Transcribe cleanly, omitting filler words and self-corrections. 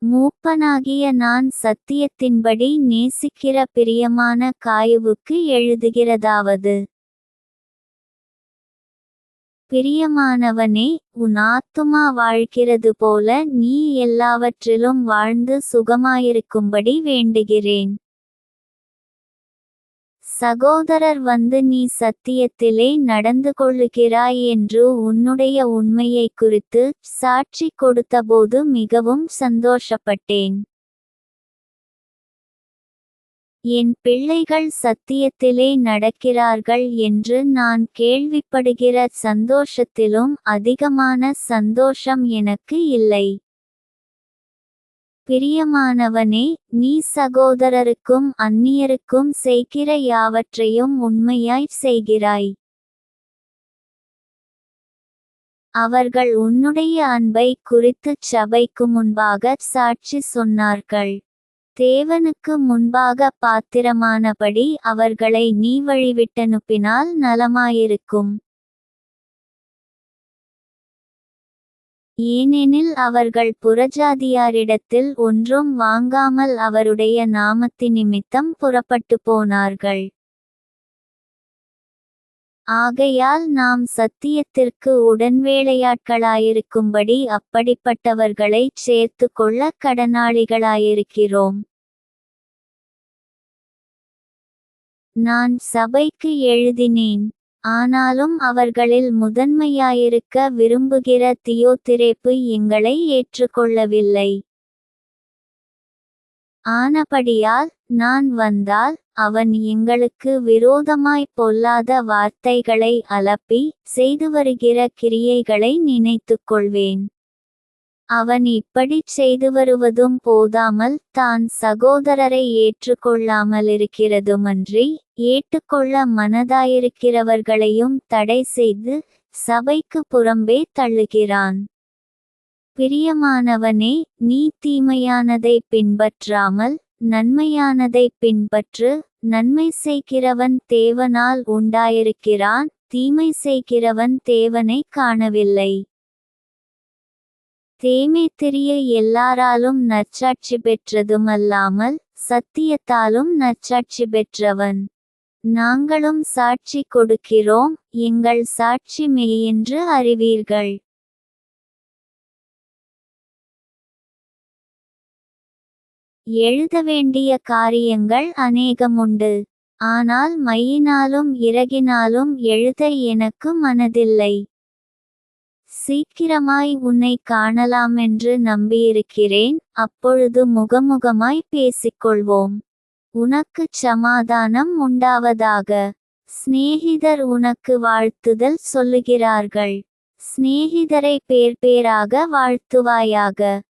மூப்பனாகிய நான் சத்தியத்தின்படி நேசிக்கிற பிரியமான காயுவுக்கு எழுதுகிறதாவது. பிரியமானவனே, உன் ஆத்துமா வாழ்கிறது போல நீ எல்லாவற்றிலும் வாழ்ந்து சுகமாயிருக்கும்படி வேண்டுகிறேன். சகோதரர் வந்து நீ சத்தியத்திலே நடந்து கொள்ளுகிறாய் என்று உன்னுடைய உண்மையை குறித்து சாட்சி கொடுத்தபோது மிகவும் சந்தோஷப்பட்டேன். என் பிள்ளைகள் சத்தியத்திலே நடக்கிறார்கள் என்று நான் கேள்விப்படுகிற சந்தோஷத்திலும் அதிகமான சந்தோஷம் எனக்கு இல்லை. பிரியமானவனே, நீ சகோதரருக்கும் அந்நியருக்கும் செய்கிற யாவற்றையும் உண்மையாய் செய்கிறாய். அவர்கள் உன்னுடைய அன்பை குறித்துச் சபைக்கு முன்பாக சாட்சி சொன்னார்கள். தேவனுக்கு முன்பாக பாத்திரமானபடி அவர்களை நீ வழிவிட்டனுப்பினால் நலமாயிருக்கும். ஏனெனில் அவர்கள் புறஜாதியாரிடத்தில் ஒன்றும் வாங்காமல் அவருடைய நாமத்தினிமித்தம் புறப்பட்டு போனார்கள். ஆகையால் நாம் சத்தியத்திற்கு உடன்வேலையாட்களாயிருக்கும்படி அப்படிப்பட்டவர்களைச் சேர்த்து கொள்ள கடனாளிகளாயிருக்கிறோம். நான் சபைக்கு எழுதினேன். ஆனாலும் அவர்களில் முதன்மையாயிருக்க விரும்புகிற தியோதிரேப்பு எங்களை ஏற்றுக்கொள்ளவில்லை. ஆனபடியால் நான் வந்தால் அவன் எங்களுக்கு விரோதமாய் பொல்லாத வார்த்தைகளை அலப்பி செய்து வருகிற கிரியைகளை நினைத்துக் கொள்வேன். அவன் இப்படிச் செய்து வருவதும் போதாமல் தான் சகோதரரை ஏற்றுக்கொள்ளாமலிருக்கிறதுமன்றி ஏற்றுக்கொள்ள மனதாயிருக்கிறவர்களையும் தடை செய்து சபைக்கு புறம்பே தள்ளுகிறான். பிரியமானவனே, நீ தீமையானதை பின்பற்றாமல் நன்மையானதை பின்பற்று. நன்மை செய்கிறவன் தேவனால் உண்டாயிருக்கிறான், தீமை செய்கிறவன் தேவனை காணவில்லை. தேமேத்திரிய எல்லாராலும் நற்சாட்சி பெற்றதுமல்லாமல் சத்தியத்தாலும் நற்சாட்சி பெற்றவன். நாங்களும் சாட்சி கொடுக்கிறோம், எங்கள் சாட்சி மெய்யென்று அறிவீர்கள். எழுதவேண்டிய காரியங்கள் அநேகமுண்டு, ஆனால் மையினாலும் இறகினாலும் எழுத எனக்கு மனதில்லை. சீக்கிரமாய் உன்னை காணலாமென்று நம்பியிருக்கிறேன், அப்பொழுது முகமுகமாய் பேசிக்கொள்வோம். உனக்குச் சமாதானம் உண்டாவதாக. சிநேகிதர் உனக்கு வாழ்த்துதல் சொல்லுகிறார்கள். சிநேகிதரை பேர் பேராக வாழ்த்துவாயாக.